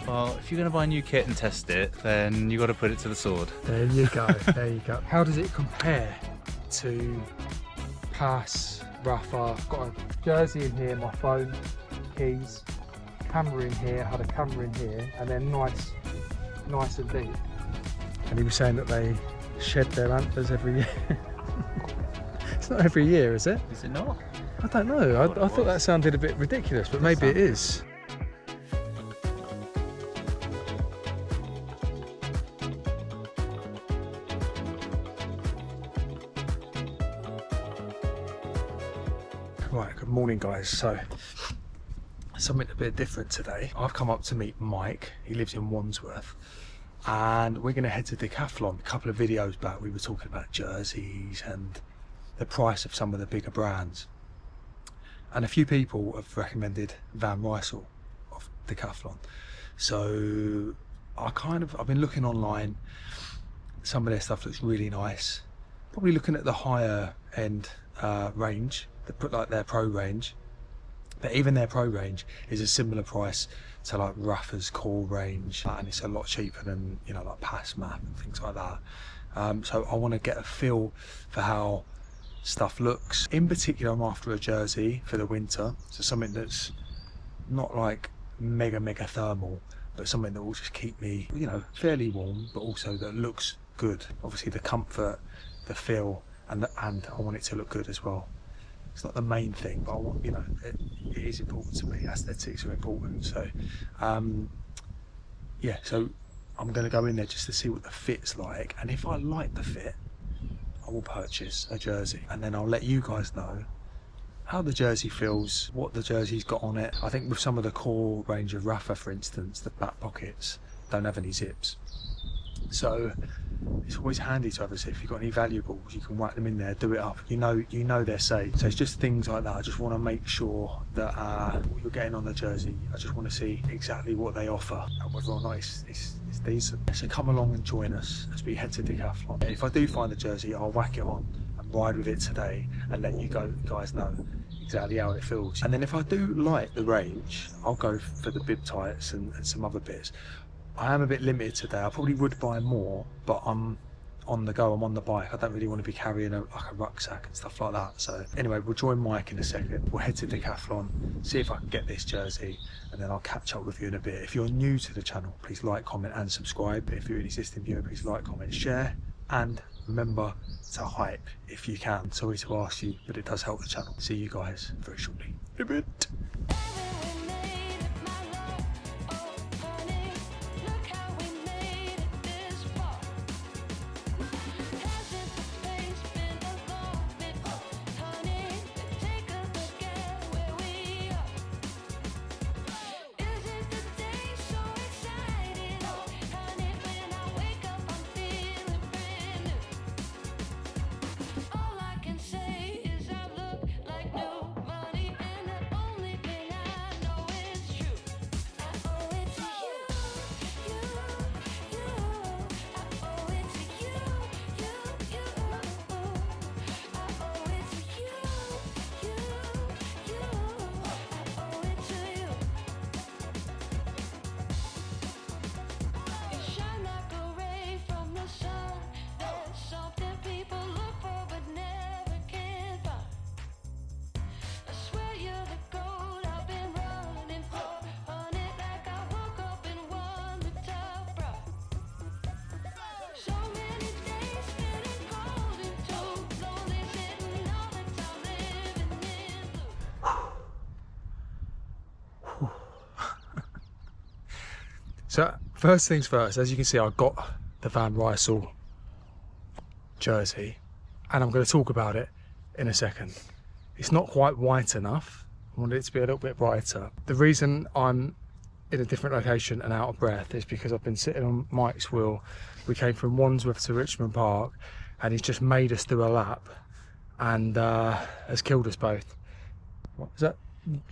Well, if you're going to buy a new kit and test it, then you got to put it to the sword. There you go, there you go. How does it compare to Pass, Rafa? I've got a jersey in here, my phone, keys, camera in here, I had a camera in here, and then nice and deep. And he was saying that they shed their antlers every year. It's not every year, is it? Is it not? I don't know. I thought that sounded a bit ridiculous, but maybe it is. Right, good morning guys. So, something a bit different today. I've come up to meet Mike. He lives in Wandsworth. And we're going to head to Decathlon. A couple of videos back we were talking about jerseys and the price of some of the bigger brands. And a few people have recommended Van Rysel of Decathlon. So I've been looking online. Some of their stuff looks really nice. Probably looking at the higher end range, their pro range. But even their pro range is a similar price to like Rafa's core range, and it's a lot cheaper than, you know, like Pass Map and things like that. So I want to get a feel for how stuff looks. In particular, I'm after a jersey for the winter, so something that's not like mega thermal, but something that will just keep me, you know, fairly warm, but also that looks good. Obviously the comfort, the feel, and I want it to look good as well. It's not the main thing, but I want, you know, it is important to me. Aesthetics are important. So yeah, so I'm going to go in there just to see what the fit's like, and if I like the fit, I will purchase a jersey, and then I'll let you guys know how the jersey feels, what the jersey's got on it. I think with some of the core range of Rafa, for instance, the back pockets don't have any zips, so it's always handy to have a zip. If you've got any valuables, you can whack them in there, do it up. You know they're safe. So it's just things like that. I just want to make sure that what you're getting on the jersey, I just want to see exactly what they offer and whether or not it's decent. So come along and join us as we head to Decathlon. If I do find the jersey, I'll whack it on and ride with it today and let you guys know exactly how it feels. And then if I do like the range, I'll go for the bib tights and some other bits. I am a bit limited today. I probably would buy more, but I'm on the go, I'm on the bike. I don't really want to be carrying like a rucksack and stuff like that. So anyway, we'll join Mike in a second. We'll head to Decathlon, see if I can get this jersey, and then I'll catch up with you in a bit. If you're new to the channel, please like, comment and subscribe. If you're an existing viewer, please like, comment, share, and remember to hype if you can. Sorry to ask you, but it does help the channel. See you guys very shortly. In a bit. So first things first, as you can see, I got the Van Rysel jersey, and I'm going to talk about it in a second. It's not quite white enough. I wanted it to be a little bit brighter. The reason I'm in a different location and out of breath is because I've been sitting on Mike's wheel. We came from Wandsworth to Richmond Park, and he's just made us do a lap, and has killed us both. What is that?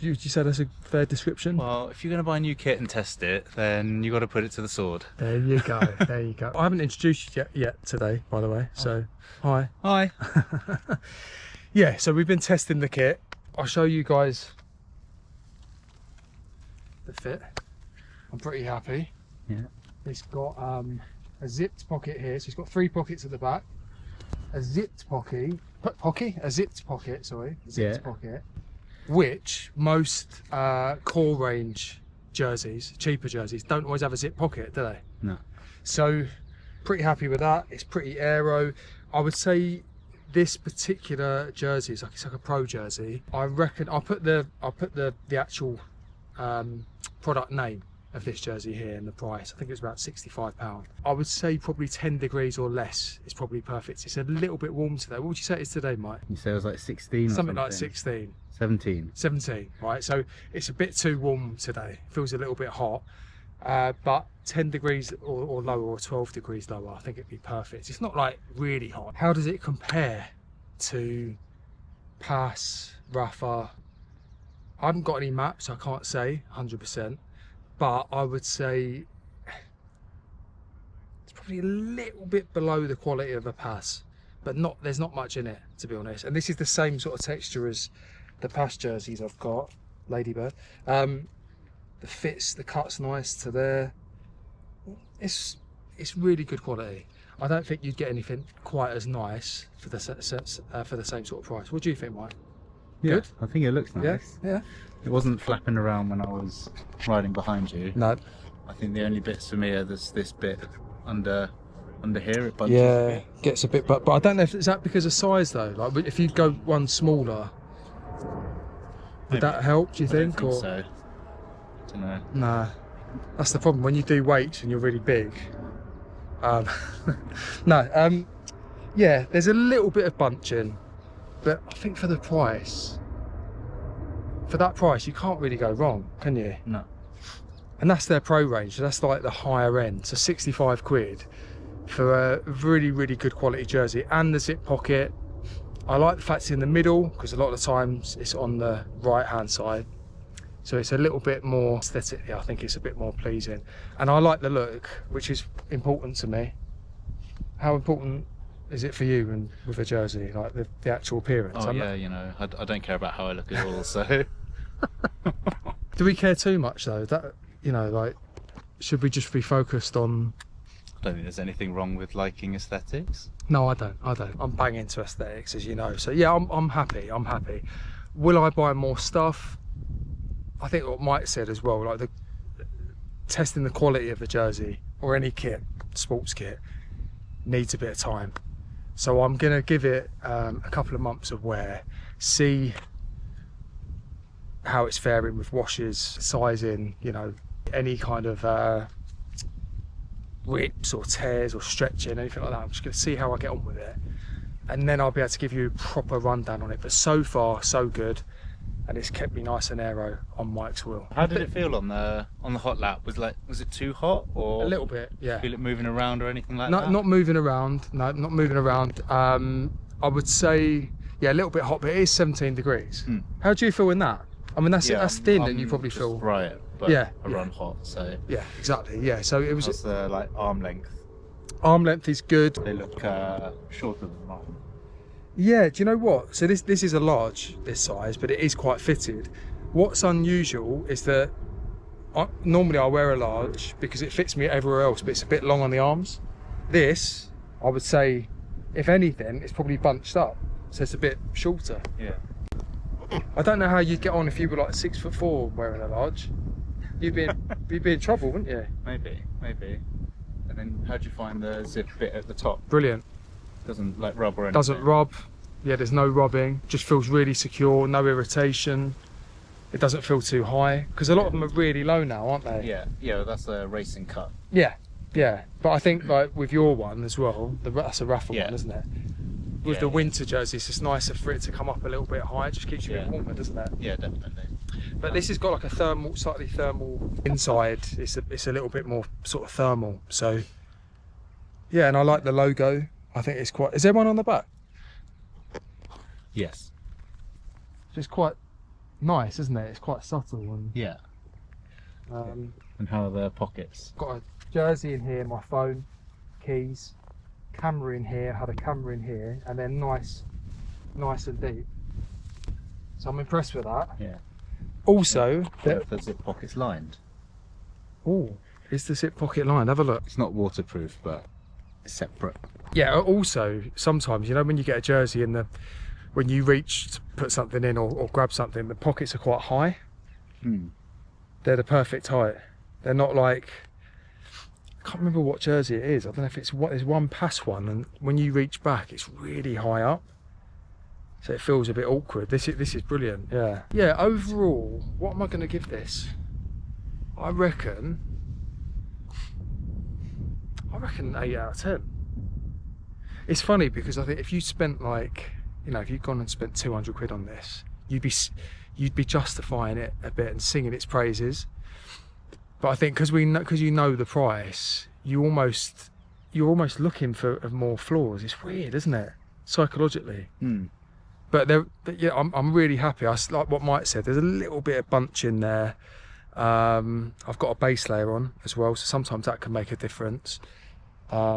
You said that's a fair description? Well, if you're going to buy a new kit and test it, then you got to put it to the sword. There you go, there you go. I haven't introduced you yet today, by the way, so hi. Hi. Yeah, so we've been testing the kit. I'll show you guys the fit. I'm pretty happy. Yeah. It's got a zipped pocket here, so it's got 3 pockets at the back. A zipped pocket, which most core range jerseys, cheaper jerseys, don't always have a zip pocket, do they? No. So pretty happy with that. It's pretty aero. I would say this particular jersey is it's like a pro jersey. I reckon I'll put the actual product name of this jersey here and the price. I think it's about £65. I would say probably 10 degrees or less is probably perfect. It's a little bit warm today. What would you say it is today, Mike? You say it was like 16 or something like 16. 17, right? So it's a bit too warm today. Feels a little bit hot, but 10 degrees or lower, or 12 degrees lower, I think it'd be perfect. It's not like really hot. How does it compare to Pass, Rafa? I haven't got any maps, I can't say 100%, but I would say it's probably a little bit below the quality of a Pass, but there's not much in it, to be honest. And this is the same sort of texture as the Pass jerseys I've got, Ladybird. The fits, the cut's nice to there. It's really good quality. I don't think you'd get anything quite as nice for the same sort of price. What do you think, Mike? Yeah, Good? I think it looks nice. Yeah. It wasn't flapping around when I was riding behind you. No. I think the only bits for me are this bit under here. It bunches a Yeah, bit. gets a bit, but I don't know if it's that because of size though. Like if you go one smaller, would that help? Do you think? I don't think so. I don't know. Nah, that's the problem when you do weights and you're really big. No, yeah, there's a little bit of bunching, but I think for that price, you can't really go wrong, can you? No. And that's their pro range, so that's like the higher end, so 65 quid for a really, really good quality jersey. And the zip pocket, I like the fact it's in the middle, because a lot of the times it's on the right hand side, so it's a little bit more aesthetically, I think it's a bit more pleasing. And I like the look, which is important to me. How important is it for you and with a jersey, like the actual appearance? Oh yeah, you know, I don't care about how I look at all, so. Do we care too much though? That, you know, like, should we just be focused on? I don't think there's anything wrong with liking aesthetics. No, I don't. I'm bang into aesthetics, as you know. So yeah, I'm happy. Will I buy more stuff? I think what Mike said as well, like testing the quality of the jersey or any kit, sports kit, needs a bit of time. So I'm gonna give it a couple of months of wear, see how it's faring with washes, sizing, you know, any kind of rips or tears or stretching, anything like that. I'm just going to see how I get on with it, and then I'll be able to give you a proper rundown on it. But so far so good, and it's kept me nice and aero on Mike's wheel. How did it feel on the hot lap? Was it too hot, or a little bit? Yeah. Feel it moving around or anything like that? Not moving around. No, not moving around. I would say yeah, a little bit hot, but it is 17 degrees. How do you feel in that? I mean, that's thin, and you probably feel right. But yeah, I run hot, so yeah, exactly. Yeah, so it was. How's the like arm length? Arm length is good. They look shorter than mine. Yeah, do you know what? So this is a large, this size, but it is quite fitted. What's unusual is that normally I wear a large because it fits me everywhere else, but it's a bit long on the arms. This, I would say, if anything, it's probably bunched up, so it's a bit shorter. Yeah. I don't know how you'd get on if you were like 6'4" wearing a large. You'd be in trouble, wouldn't you? Maybe. And then how do you find the zip bit at the top? Brilliant. Doesn't like rub or anything? Doesn't rub. Yeah, there's no rubbing. Just feels really secure, no irritation. It doesn't feel too high, because a lot of them are really low now, aren't they? Yeah, that's a racing cut. Yeah. But I think like with your one as well, that's a Rafa one, isn't it? With the winter jerseys, it's nicer for it to come up a little bit higher. It just keeps you a bit warmer, doesn't it? Yeah, definitely. But this has got like a slightly thermal inside. It's a little bit more sort of thermal. So yeah, and I like the logo. I think it's quite. Is there one on the back? Yes. It's quite nice, isn't it? It's quite subtle and yeah. And how are the pockets? Got a jersey in here, my phone, keys, camera in here. Had a camera in here, and then nice and deep. So I'm impressed with that. Yeah. Also, the zip pockets lined. Oh, is the zip pocket lined? Have a look. It's not waterproof, but it's separate. Yeah, also, sometimes, you know, when you get a jersey and when you reach to put something in or grab something, the pockets are quite high. They're the perfect height. They're not like, I can't remember what jersey it is. I don't know if it's what, there's one past one, and when you reach back, it's really high up. So it feels a bit awkward. This is brilliant, yeah. Yeah, overall, what am I gonna give this? I reckon 8 out of 10. It's funny because I think if you spent like, you know, if you'd gone and spent 200 quid on this, you'd be justifying it a bit and singing its praises. But I think because you know the price, you're almost looking for more flaws. It's weird, isn't it? Psychologically. But yeah, I'm really happy. Like what Mike said, there's a little bit of bunch in there. I've got a base layer on as well, so sometimes that can make a difference. But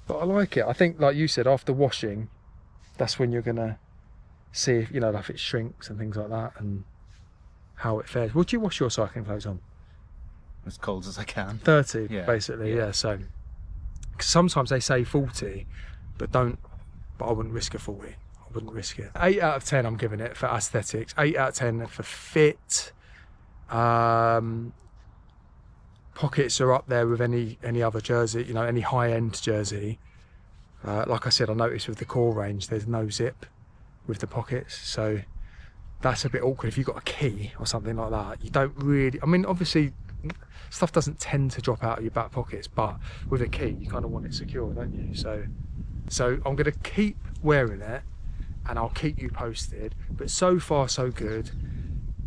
I like it. I think, like you said, after washing, that's when you're gonna see if, you know, if it shrinks and things like that, and how it fares. Would you wash your cycling clothes on? As cold as I can. 30, yeah. Basically, yeah. So, cause sometimes they say 40, but I wouldn't risk a 40. I wouldn't risk it. 8 out of 10 I'm giving it for aesthetics. 8 out of 10 for fit. Pockets are up there with any other jersey, you know, any high-end jersey. Like I said, I noticed with the core range, there's no zip with the pockets, so that's a bit awkward. If you've got a key or something like that, you don't really, I mean, obviously stuff doesn't tend to drop out of your back pockets, but with a key, you kind of want it secure, don't you? So I'm going to keep wearing it, and I'll keep you posted. But so far, so good.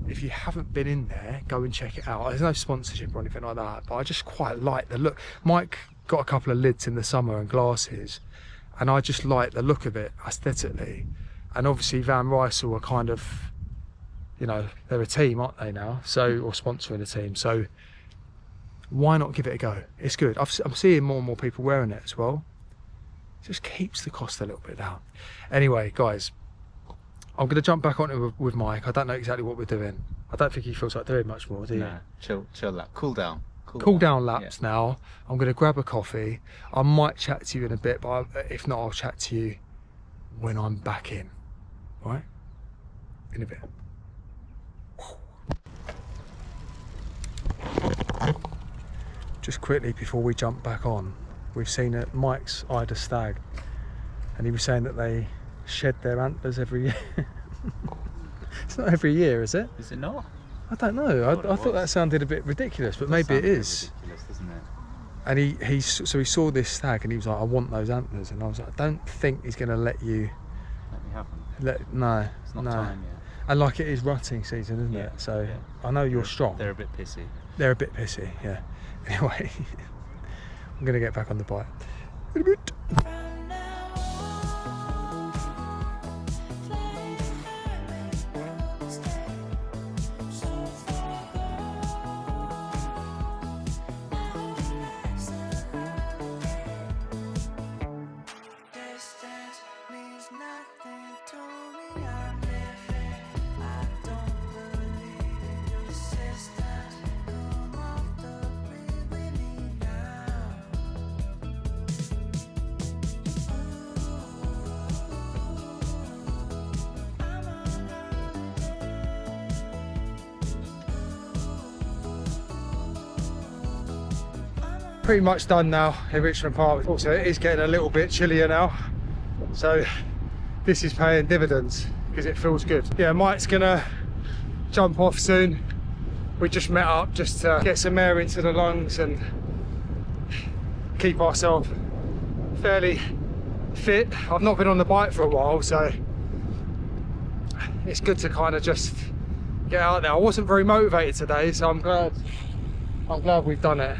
If you haven't been in there, go and check it out. There's no sponsorship or anything like that, but I just quite like the look. Mike got a couple of lids in the summer and glasses, and I just like the look of it aesthetically. And obviously Van Rysel are kind of, you know, they're a team, aren't they now? So, or sponsoring a team. So why not give it a go? It's good. I'm seeing more and more people wearing it as well. It just keeps the cost a little bit down. Anyway, guys, I'm going to jump back on it with Mike. I don't know exactly what we're doing. I don't think he feels like doing much more, do you? Nah, chill lap, cool down. Cool down laps now. I'm going to grab a coffee. I might chat to you in a bit, but if not, I'll chat to you when I'm back in. All right? In a bit. Just quickly before we jump back on, we've seen that Mike's eyed a stag, and he was saying that they shed their antlers every year. It's not every year, is it? Is it not? I don't know. I thought that sounded a bit ridiculous, but maybe it is. Ridiculous, doesn't it? And he saw this stag, and he was like, "I want those antlers," and I was like, "I don't think he's going to let you." Let me have them. No, It's not no. time yet. And like, it is rutting season, isn't Yeah, it? So yeah. I know you're strong. They're a bit pissy. They're a bit pissy, yeah. Anyway, I'm going to get back on the bike in a bit. Pretty much done now in Richmond Park. Also, it is getting a little bit chillier now, so this is paying dividends because it feels good. Yeah, Mike's gonna jump off soon. We just met up just to get some air into the lungs and keep ourselves fairly fit. I've not been on the bike for a while, so it's good to kind of just get out there. I wasn't very motivated today, so I'm glad we've done it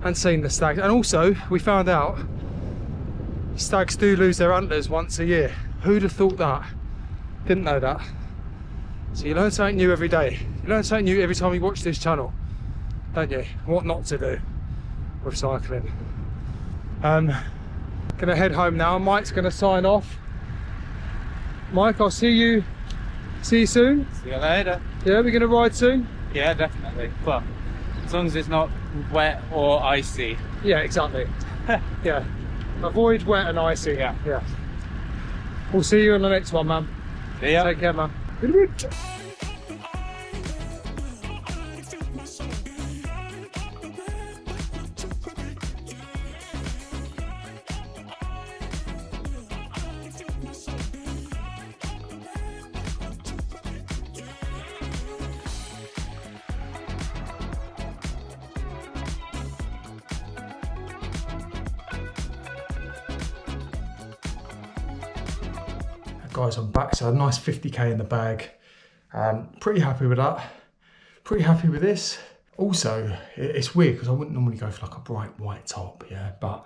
and seen the stags. And also, we found out stags do lose their antlers once a year. Who'd have thought that? Didn't know that. So you learn something new every day. You learn something new every time you watch this channel, don't you? What not to do with cycling. Gonna head home now. Mike's gonna sign off. Mike, I'll see you soon. See you later. Yeah, we're gonna ride soon. Yeah, definitely. But As long as it's not wet or icy. Yeah, exactly. Yeah. Avoid wet and icy. Yeah. Yeah. We'll see you in the next one, man. Yeah. Take care, man. Guys, I'm back, so a nice 50k in the bag. Pretty happy with that. Pretty happy with this. Also, it's weird because I wouldn't normally go for like a bright white top, yeah, but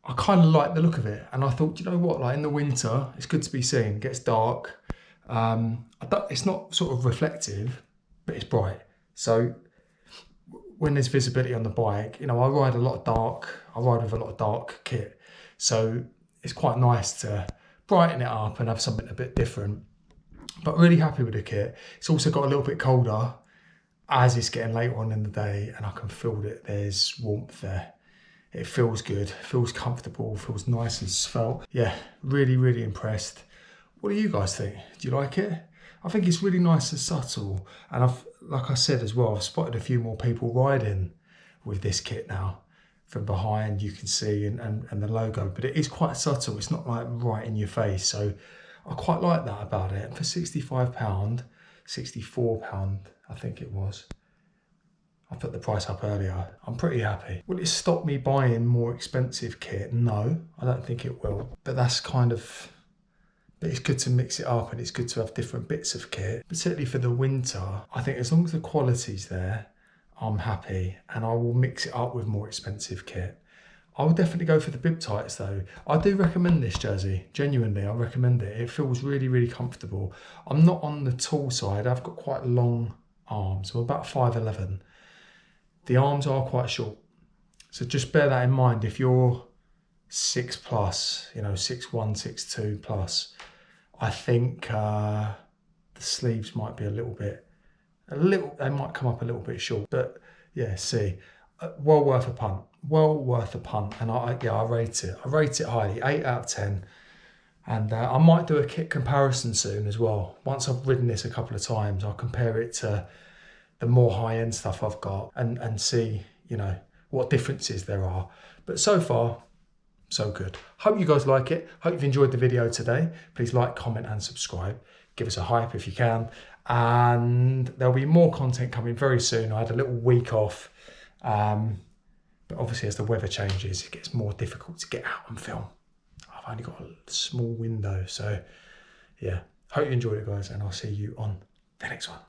I kind of like the look of it. And I thought, you know what, like in the winter, it's good to be seen. It gets dark. It's not sort of reflective, but it's bright. So when there's visibility on the bike, you know, I ride with a lot of dark kit. So it's quite nice to brighten it up and have something a bit different. But really happy with the kit. It's also got a little bit colder as it's getting later on in the day, and I can feel that there's warmth there. It feels good, feels comfortable, feels nice and svelte. Yeah, really, really impressed. What do you guys think? Do you like it? I think it's really nice and subtle. And like I said as well, I've spotted a few more people riding with this kit now. From behind you can see and the logo, but it is quite subtle. It's not like right in your face. So I quite like that about it. And for £65, £64 I think it was. I put the price up earlier. I'm pretty happy. Will it stop me buying more expensive kit? No, I don't think it will. But that's kind of, but it's good to mix it up and it's good to have different bits of kit. Particularly for the winter, I think as long as the quality's there, I'm happy, and I will mix it up with more expensive kit. I would definitely go for the bib tights though. I do recommend this jersey, genuinely, I recommend it. It feels really, really comfortable. I'm not on the tall side, I've got quite long arms, I'm about 5'11". The arms are quite short. So just bear that in mind if you're 6+, you know, 6'1", 6'2 plus. I think the sleeves might be they might come up a little bit short, but yeah, see, well worth a punt, and I rate it highly, 8 out of 10, and I might do a kit comparison soon as well. Once I've ridden this a couple of times, I'll compare it to the more high-end stuff I've got and see, you know, what differences there are. But so far, so good. Hope you guys like it. Hope you've enjoyed the video today. Please like, comment and subscribe. Give us a hype if you can. And there'll be more content coming very soon. I had a little week off, but obviously as the weather changes, it gets more difficult to get out and film. I've only got a small window, so yeah. Hope you enjoyed it, guys, and I'll see you on the next one.